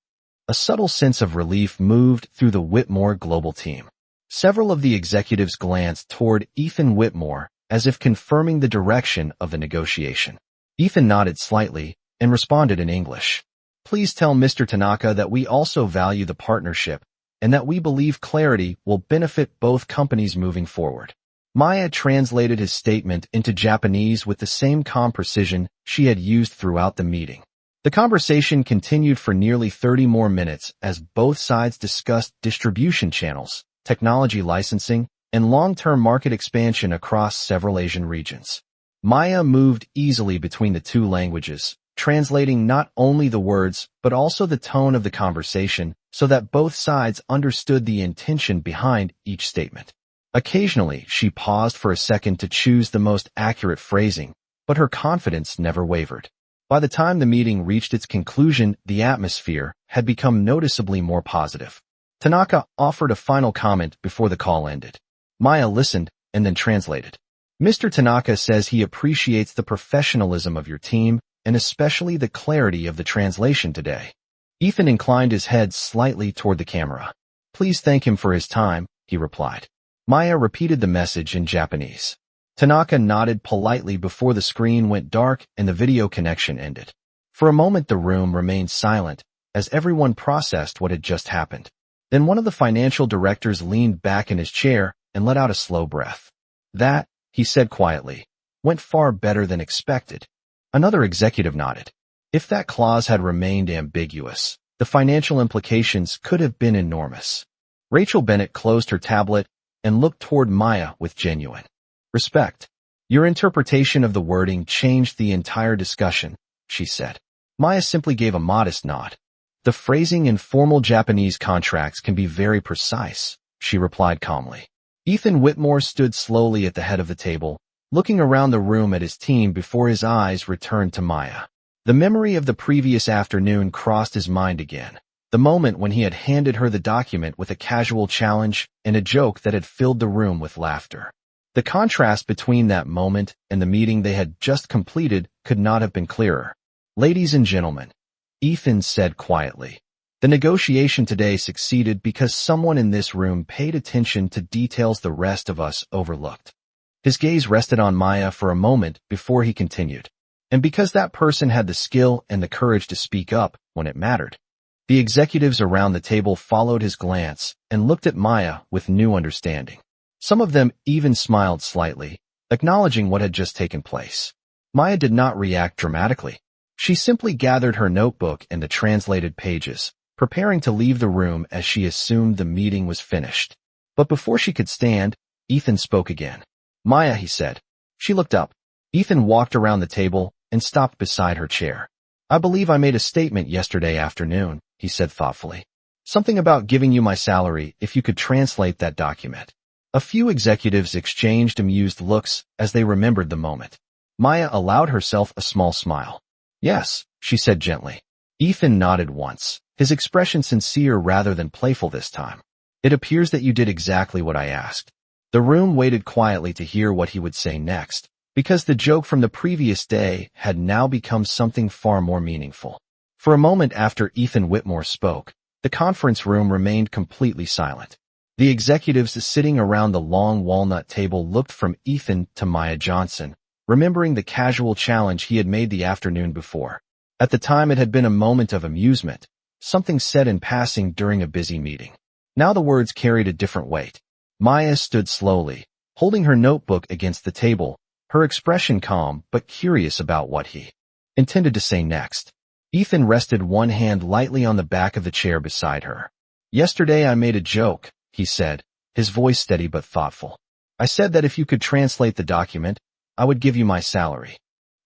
A subtle sense of relief moved through the Whitmore Global team. Several of the executives glanced toward Ethan Whitmore as if confirming the direction of the negotiation. Ethan nodded slightly and responded in English. "Please tell Mr. Tanaka that we also value the partnership and that we believe clarity will benefit both companies moving forward." Maya translated his statement into Japanese with the same calm precision she had used throughout the meeting. The conversation continued for nearly 30 more minutes as both sides discussed distribution channels, technology licensing, and long-term market expansion across several Asian regions. Maya moved easily between the two languages, translating not only the words but also the tone of the conversation so that both sides understood the intention behind each statement. Occasionally, she paused for a second to choose the most accurate phrasing, but her confidence never wavered. By the time the meeting reached its conclusion, the atmosphere had become noticeably more positive. Tanaka offered a final comment before the call ended. Maya listened and then translated. "Mr. Tanaka says he appreciates the professionalism of your team and especially the clarity of the translation today." Ethan inclined his head slightly toward the camera. "Please thank him for his time," he replied. Maya repeated the message in Japanese. Tanaka nodded politely before the screen went dark and the video connection ended. For a moment the room remained silent as everyone processed what had just happened. Then one of the financial directors leaned back in his chair and let out a slow breath. That, he said quietly, went far better than expected. Another executive nodded. If that clause had remained ambiguous, the financial implications could have been enormous. Rachel Bennett closed her tablet and looked toward Maya with genuine respect. Your interpretation of the wording changed the entire discussion, she said. Maya simply gave a modest nod. The phrasing in formal Japanese contracts can be very precise, she replied calmly. Ethan Whitmore stood slowly at the head of the table, looking around the room at his team before his eyes returned to Maya. The memory of the previous afternoon crossed his mind again, the moment when he had handed her the document with a casual challenge and a joke that had filled the room with laughter. The contrast between that moment and the meeting they had just completed could not have been clearer. Ladies and gentlemen, Ethan said quietly, the negotiation today succeeded because someone in this room paid attention to details the rest of us overlooked. His gaze rested on Maya for a moment before he continued. And because that person had the skill and the courage to speak up when it mattered. The executives around the table followed his glance and looked at Maya with new understanding. Some of them even smiled slightly, acknowledging what had just taken place. Maya did not react dramatically. She simply gathered her notebook and the translated pages, preparing to leave the room as she assumed the meeting was finished. But before she could stand, Ethan spoke again. Maya, he said. She looked up. Ethan walked around the table and stopped beside her chair. I believe I made a statement yesterday afternoon, he said thoughtfully. Something about giving you my salary if you could translate that document. A few executives exchanged amused looks as they remembered the moment. Maya allowed herself a small smile. Yes, she said gently. Ethan nodded once, his expression sincere rather than playful this time. It appears that you did exactly what I asked. The room waited quietly to hear what he would say next, because the joke from the previous day had now become something far more meaningful. For a moment after Ethan Whitmore spoke, the conference room remained completely silent. The executives sitting around the long walnut table looked from Ethan to Maya Johnson, remembering the casual challenge he had made the afternoon before. At the time it had been a moment of amusement, something said in passing during a busy meeting. Now the words carried a different weight. Maya stood slowly, holding her notebook against the table, her expression calm but curious about what he intended to say next. Ethan rested one hand lightly on the back of the chair beside her. Yesterday I made a joke, he said, his voice steady but thoughtful. I said that if you could translate the document, I would give you my salary.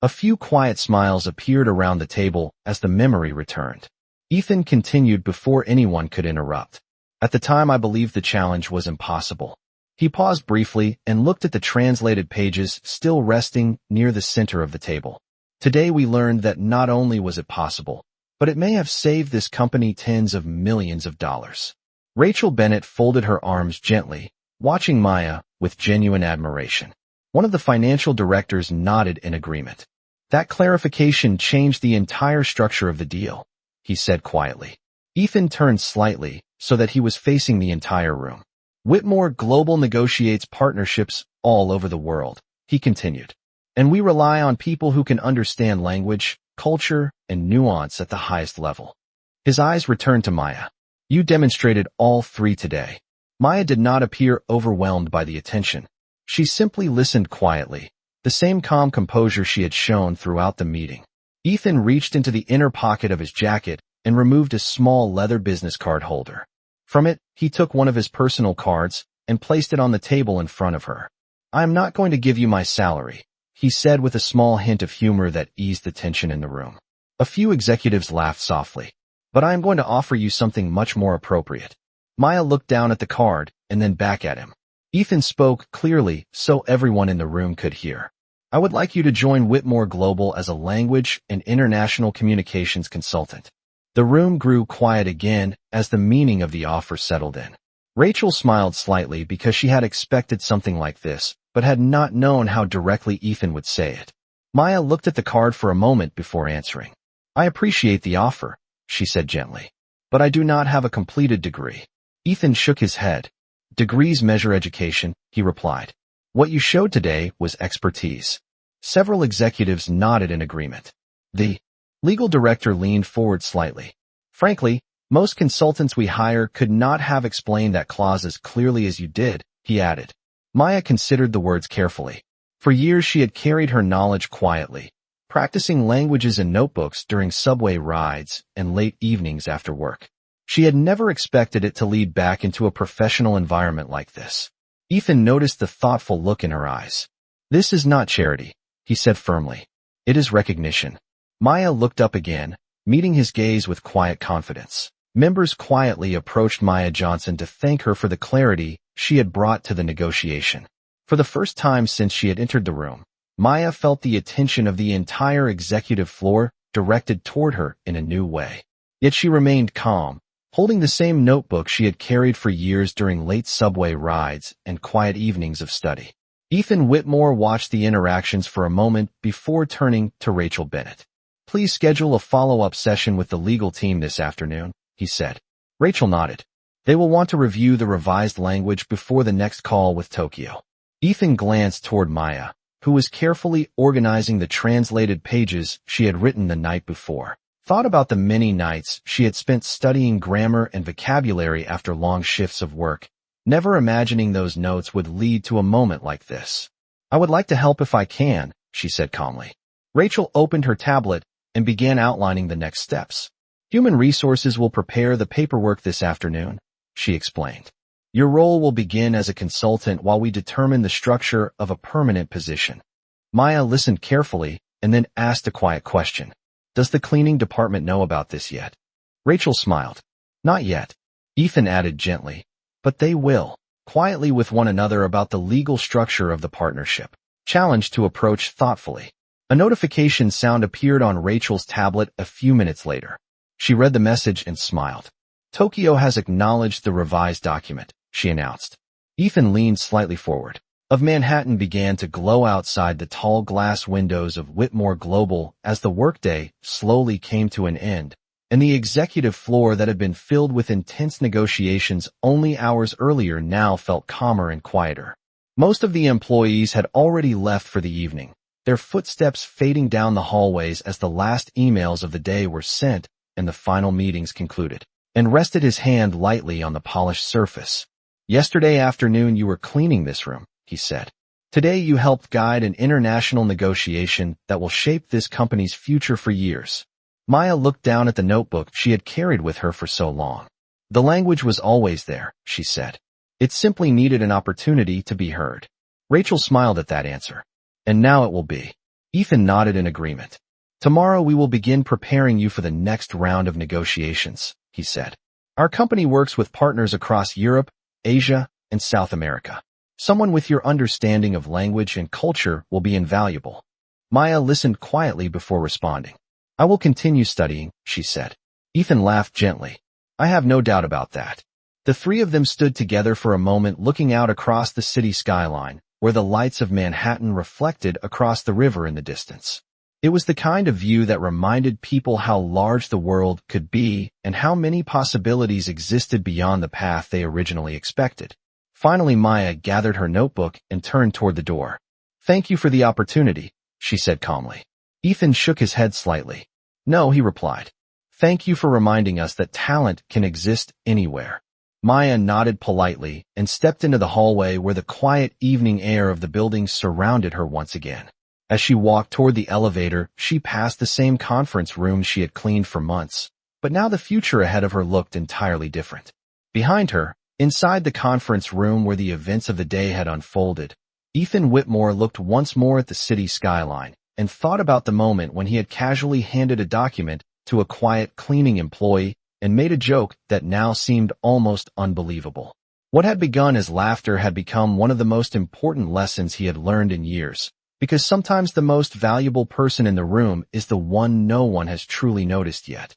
A few quiet smiles appeared around the table as the memory returned. Ethan continued before anyone could interrupt. At the time I believed the challenge was impossible. He paused briefly and looked at the translated pages still resting near the center of the table. Today we learned that not only was it possible, but it may have saved this company tens of millions of dollars. Rachel Bennett folded her arms gently, watching Maya with genuine admiration. One of the financial directors nodded in agreement. That clarification changed the entire structure of the deal, he said quietly. Ethan turned slightly so that he was facing the entire room. Whitmore Global negotiates partnerships all over the world, he continued. And we rely on people who can understand language, culture, and nuance at the highest level. His eyes returned to Maya. You demonstrated all three today. Maya did not appear overwhelmed by the attention. She simply listened quietly, the same calm composure she had shown throughout the meeting. Ethan reached into the inner pocket of his jacket and removed a small leather business card holder. From it, he took one of his personal cards and placed it on the table in front of her. I am not going to give you my salary, he said with a small hint of humor that eased the tension in the room. A few executives laughed softly. But I am going to offer you something much more appropriate. Maya looked down at the card and then back at him. Ethan spoke clearly so everyone in the room could hear. I would like you to join Whitmore Global as a language and international communications consultant. The room grew quiet again as the meaning of the offer settled in. Rachel smiled slightly because she had expected something like this, but had not known how directly Ethan would say it. Maya looked at the card for a moment before answering. I appreciate the offer, she said gently. But I do not have a completed degree. Ethan shook his head. Degrees measure education, he replied. What you showed today was expertise. Several executives nodded in agreement. The legal director leaned forward slightly. Frankly, most consultants we hire could not have explained that clause as clearly as you did, he added. Maya considered the words carefully. For years she had carried her knowledge quietly, practicing languages in notebooks during subway rides and late evenings after work. She had never expected it to lead back into a professional environment like this. Ethan noticed the thoughtful look in her eyes. This is not charity, he said firmly. It is recognition. Maya looked up again, meeting his gaze with quiet confidence. Members quietly approached Maya Johnson to thank her for the clarity she had brought to the negotiation. For the first time since she had entered the room, Maya felt the attention of the entire executive floor directed toward her in a new way. Yet she remained calm, holding the same notebook she had carried for years during late subway rides and quiet evenings of study. Ethan Whitmore watched the interactions for a moment before turning to Rachel Bennett. Please schedule a follow-up session with the legal team this afternoon, he said. Rachel nodded. They will want to review the revised language before the next call with Tokyo. Ethan glanced toward Maya, who was carefully organizing the translated pages she had written the night before. Thought about the many nights she had spent studying grammar and vocabulary after long shifts of work, never imagining those notes would lead to a moment like this. I would like to help if I can, she said calmly. Rachel opened her tablet and began outlining the next steps. Human Resources will prepare the paperwork this afternoon, she explained. Your role will begin as a consultant while we determine the structure of a permanent position. Maya listened carefully and then asked a quiet question. Does the cleaning department know about this yet? Rachel smiled. Not yet. Ethan added gently. But they will, quietly with one another about the legal structure of the partnership. Challenged to approach thoughtfully. A notification sound appeared on Rachel's tablet a few minutes later. She read the message and smiled. Tokyo has acknowledged the revised document, she announced. Ethan leaned slightly forward. Of Manhattan began to glow outside the tall glass windows of Whitmore Global as the workday slowly came to an end, and the executive floor that had been filled with intense negotiations only hours earlier now felt calmer and quieter. Most of the employees had already left for the evening, their footsteps fading down the hallways as the last emails of the day were sent and the final meetings concluded, and rested his hand lightly on the polished surface. Yesterday afternoon you were cleaning this room, he said. Today you helped guide an international negotiation that will shape this company's future for years. Maya looked down at the notebook she had carried with her for so long. The language was always there, she said. It simply needed an opportunity to be heard. Rachel smiled at that answer. And now it will be. Ethan nodded in agreement. Tomorrow we will begin preparing you for the next round of negotiations, he said. Our company works with partners across Europe, Asia, and South America. Someone with your understanding of language and culture will be invaluable. Maya listened quietly before responding. I will continue studying, she said. Ethan laughed gently. I have no doubt about that. The three of them stood together for a moment looking out across the city skyline, where the lights of Manhattan reflected across the river in the distance. It was the kind of view that reminded people how large the world could be and how many possibilities existed beyond the path they originally expected. Finally, Maya gathered her notebook and turned toward the door. Thank you for the opportunity, she said calmly. Ethan shook his head slightly. No, he replied. Thank you for reminding us that talent can exist anywhere. Maya nodded politely and stepped into the hallway where the quiet evening air of the building surrounded her once again. As she walked toward the elevator, she passed the same conference room she had cleaned for months, but now the future ahead of her looked entirely different. Behind her, inside the conference room where the events of the day had unfolded, Ethan Whitmore looked once more at the city skyline and thought about the moment when he had casually handed a document to a quiet cleaning employee and made a joke that now seemed almost unbelievable. What had begun as laughter had become one of the most important lessons he had learned in years, because sometimes the most valuable person in the room is the one no one has truly noticed yet.